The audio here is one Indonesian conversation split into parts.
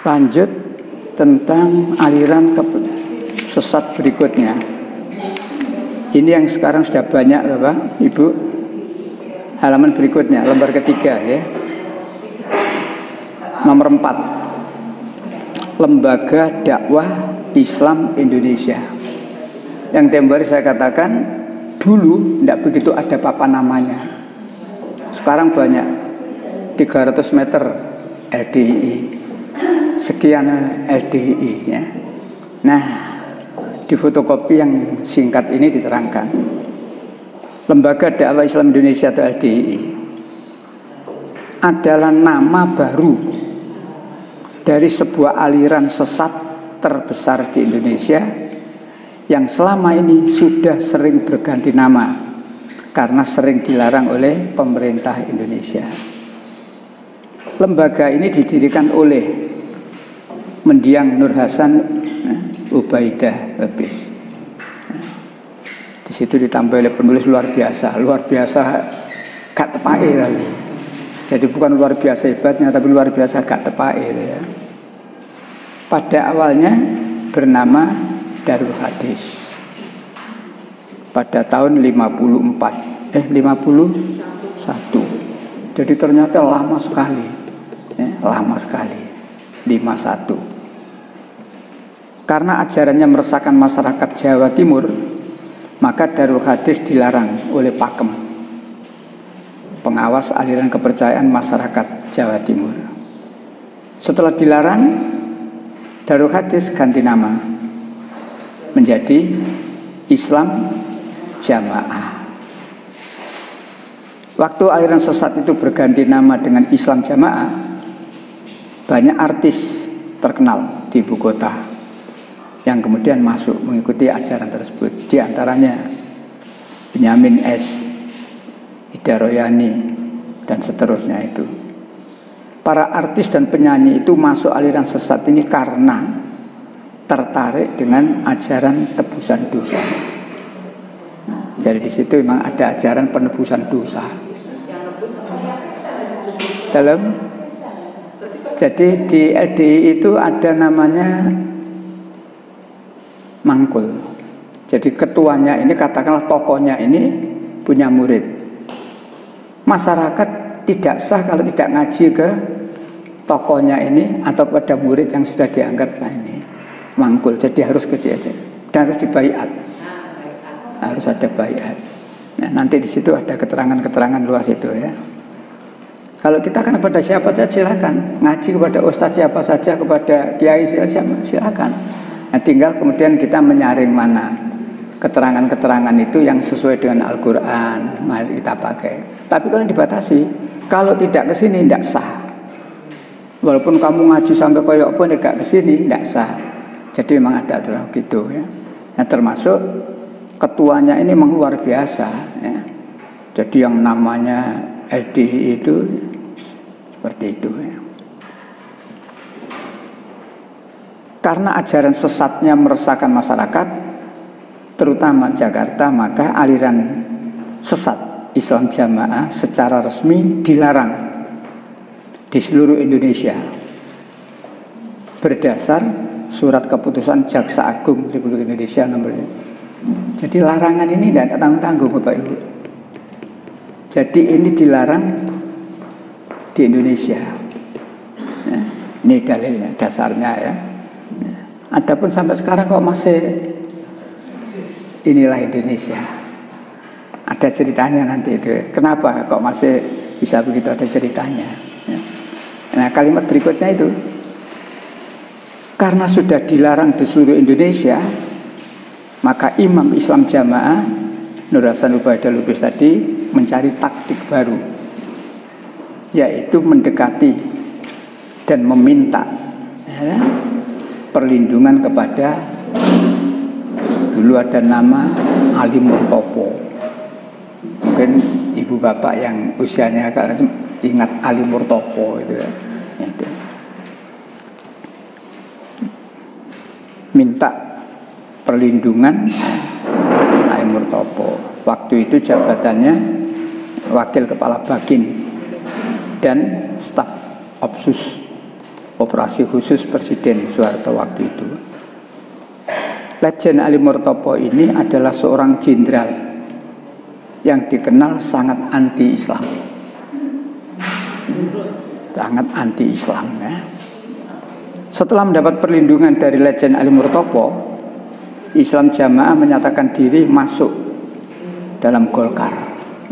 Lanjut tentang aliran sesat berikutnya. Ini yang sekarang sudah banyak Bapak, Ibu. Halaman berikutnya, lembar ketiga ya. Nomor 4. Lembaga Dakwah Islam Indonesia. Yang tempo hari saya katakan, dulu tidak begitu ada papan namanya. Sekarang banyak, 300 meter LDII, sekian LDII ya. Nah, di fotokopi yang singkat ini diterangkan, Lembaga Dakwah Islam Indonesia atau LDII adalah nama baru dari sebuah aliran sesat terbesar di Indonesia yang selama ini sudah sering berganti nama karena sering dilarang oleh pemerintah Indonesia. Lembaga ini didirikan oleh Mendiang Nur Hasan Ubaidah Lebis. Di situ ditambah oleh penulis luar biasa gak tepai lagi. Jadi bukan luar biasa hebatnya, tapi luar biasa gak tepai ya. Pada awalnya bernama Darul Hadis. Pada tahun 51. Jadi ternyata lama sekali. Ya, lama sekali. 51. Karena ajarannya meresahkan masyarakat Jawa Timur, maka Darul Hadis dilarang oleh Pakem, pengawas aliran kepercayaan masyarakat Jawa Timur. Setelah dilarang, Darul Hadis ganti nama menjadi Islam Jamaah. Waktu aliran sesat itu berganti nama dengan Islam Jamaah, banyak artis terkenal di ibu kota yang kemudian masuk mengikuti ajaran tersebut. Di antaranya Benyamin S, Ida Royani, dan seterusnya itu. Para artis dan penyanyi itu masuk aliran sesat ini karena tertarik dengan ajaran tebusan dosa. Jadi di situ memang ada ajaran penebusan dosa. Jadi di LDI itu ada namanya Mangkul. Jadi ketuanya ini, katakanlah tokohnya ini punya murid. Masyarakat tidak sah kalau tidak ngaji ke tokohnya ini atau kepada murid yang sudah dianggap ini mangkul. Jadi harus ke dia dan harus dibaiat. Harus ada baiat. Nah, nanti di situ ada keterangan-keterangan luas itu ya. Kalau kita kan kepada siapa saja silakan, ngaji kepada ustadz siapa saja, kepada kiai siapa silakan. Nah, tinggal kemudian kita menyaring mana keterangan-keterangan itu yang sesuai dengan Al-Quran, mari kita pakai. Tapi kalau dibatasi, kalau tidak ke sini tidak sah. Walaupun kamu ngaji sampai koyok pun tidak ke sini tidak sah. Jadi memang ada aturan gitu ya. Nah, termasuk ketuanya ini memang luar biasa ya. Jadi yang namanya LDI itu seperti itu ya. Karena ajaran sesatnya meresahkan masyarakat, terutama Jakarta, maka aliran sesat Islam Jamaah secara resmi dilarang di seluruh Indonesia berdasar surat keputusan Jaksa Agung Republik Indonesia nomor. Jadi larangan ini tidak tanggung-tanggung Bapak Ibu. Jadi ini dilarang di Indonesia. Ya, ini dalilnya, dasarnya ya. Adapun sampai sekarang kok masih inilah Indonesia. Ada ceritanya nanti itu. Kenapa kok masih bisa begitu, ada ceritanya. Ya. Nah, kalimat berikutnya itu, karena sudah dilarang di seluruh Indonesia, maka Imam Islam Jamaah Nur Hasan Ubaidah Lubis tadi mencari taktik baru, yaitu mendekati dan meminta ya, perlindungan kepada, dulu ada nama Ali Murtopo. Mungkin ibu bapak yang usianya agak ingat Ali Murtopo itu ya. Itu. Minta perlindungan Ali Murtopo. Waktu itu jabatannya Wakil Kepala Bakin dan Staf Opsus operasi khusus Presiden Soeharto waktu itu. Letjen Ali Murtopo ini adalah seorang jenderal yang dikenal sangat anti-Islam, sangat anti-Islam ya. Setelah mendapat perlindungan dari Letjen Ali Murtopo, Islam Jamaah menyatakan diri masuk dalam Golkar.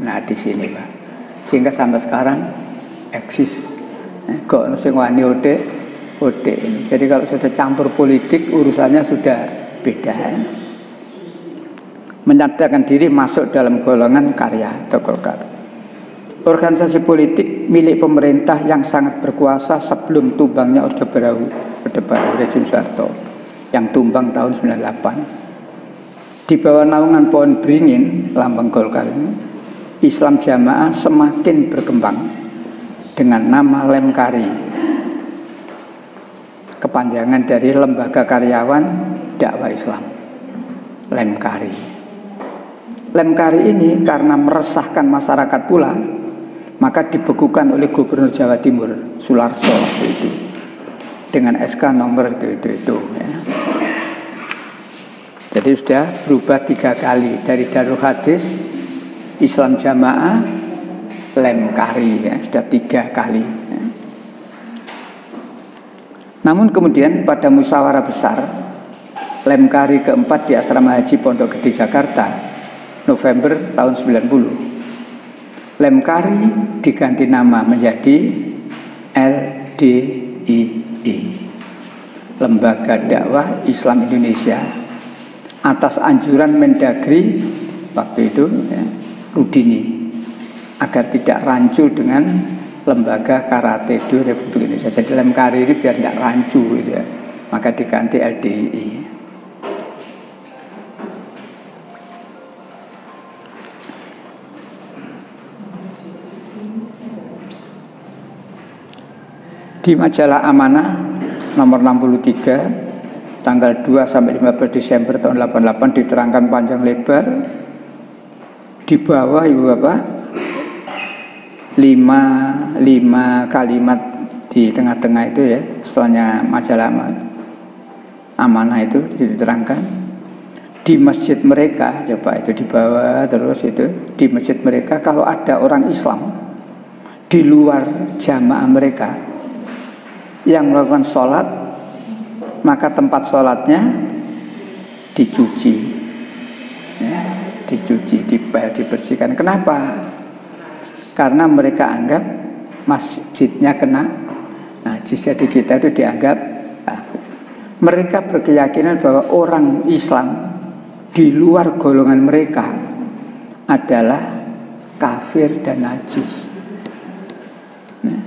Nah di sini Pak, sehingga sampai sekarang eksis. Kok sing wani ode ini. Jadi kalau sudah campur politik urusannya sudah beda. Menyatakan diri masuk dalam golongan karya atau Golkar. Organisasi politik milik pemerintah yang sangat berkuasa sebelum tumbangnya Orde Baru rezim Soeharto yang tumbang tahun 98. Di bawah naungan pohon beringin lambang Golkar ini, Islam Jamaah semakin berkembang dengan nama Lemkari, kepanjangan dari Lembaga Karyawan Dakwah Islam. Lemkari. Lemkari ini karena meresahkan masyarakat pula, maka dibekukan oleh Gubernur Jawa Timur Sularso waktu itu dengan SK nomor itu ya. Jadi sudah berubah 3 kali, dari Darul Hadis, Islam Jamaah, Lemkari ya, sudah 3 kali ya. Namun kemudian pada musyawarah besar Lemkari keempat di Asrama Haji Pondok Gede Jakarta November tahun 90, Lemkari diganti nama menjadi LDII, Lembaga Dakwah Islam Indonesia, atas anjuran Mendagri waktu itu ya, Rudini, agar tidak rancu dengan Lembaga Karate Do Republik Indonesia. Jadi Lemkari ini biar tidak rancu gitu ya, maka diganti LDII. Di majalah Amanah nomor 63 tanggal 2 sampai 15 Desember tahun 88 diterangkan panjang lebar di bawah Ibu Bapak 5 kalimat di tengah-tengah itu ya, setelahnya majalah Amanah itu diterangkan di masjid mereka, coba itu di bawah terus itu di masjid mereka kalau ada orang Islam di luar jamaah mereka yang melakukan sholat, maka tempat sholatnya dicuci ya, dicuci, dipel, dibersihkan. Kenapa? Karena mereka anggap masjidnya kena najis. Jadi kita itu dianggap kafir. Mereka berkeyakinan bahwa orang Islam di luar golongan mereka adalah kafir dan najis. Nah,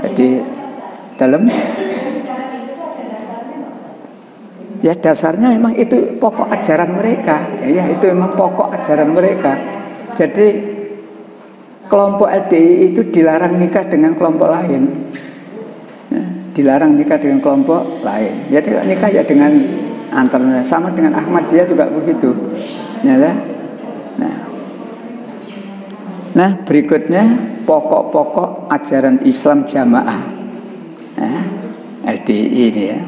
jadi dalam ya dasarnya memang itu pokok ajaran mereka ya, itu memang pokok ajaran mereka. Jadi kelompok LDI itu dilarang nikah dengan kelompok lain ya, dilarang nikah dengan kelompok lain ya, tidak nikah ya dengan antaranya, sama dengan Ahmadiyah juga begitu ya. Nah berikutnya pokok-pokok ajaran Islam Jamaah LDI ini ya.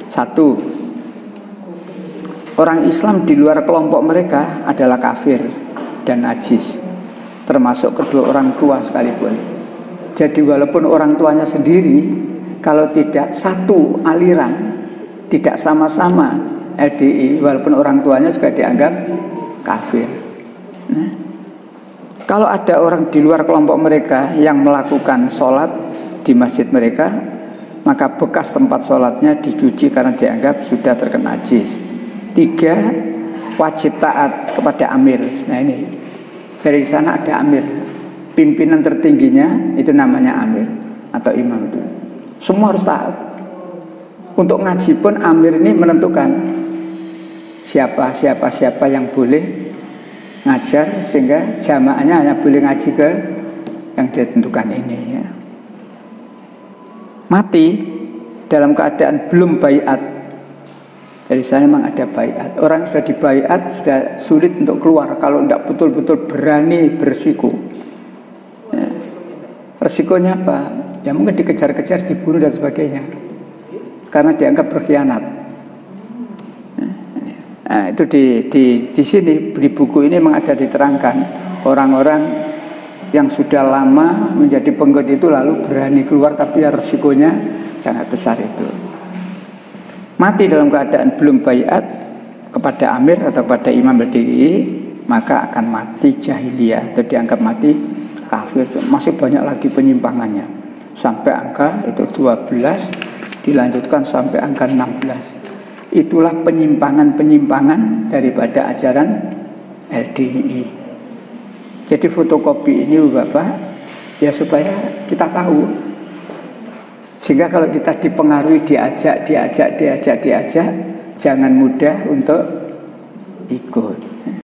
1, orang Islam di luar kelompok mereka adalah kafir dan najis, termasuk kedua orang tua sekalipun. Jadi walaupun orang tuanya sendiri, kalau tidak satu aliran, tidak sama-sama LDI, walaupun orang tuanya juga dianggap kafir. Nah, kalau ada orang di luar kelompok mereka yang melakukan sholat di masjid mereka, maka bekas tempat sholatnya dicuci karena dianggap sudah terkena najis. 3, wajib taat kepada amir. Nah ini, dari sana ada amir, pimpinan tertingginya itu namanya amir atau imam itu. Semua harus taat. Untuk ngaji pun amir ini menentukan siapa yang boleh ngajar, sehingga jamaahnya hanya boleh ngaji ke yang ditentukan ini ya. Mati dalam keadaan belum baiat. Jadi sana memang ada baiat. Orang sudah dibaiat sudah sulit untuk keluar kalau tidak betul-betul berani bersiko ya. Resikonya apa? Ya mungkin dikejar-kejar, dibunuh dan sebagainya. karena dianggap berkhianat. Nah, itu di sini di buku ini memang ada diterangkan orang-orang yang sudah lama menjadi pengikut itu lalu berani keluar, tapi ya resikonya sangat besar itu. Mati dalam keadaan belum baiat kepada amir atau kepada imam berdiri, maka akan mati jahiliyah atau dianggap mati kafir. Masih banyak lagi penyimpangannya sampai angka itu 12, dilanjutkan sampai angka 16. Itulah penyimpangan-penyimpangan daripada ajaran LDI. Jadi fotokopi ini Bapak ya supaya kita tahu, sehingga kalau kita dipengaruhi, diajak, jangan mudah untuk ikut.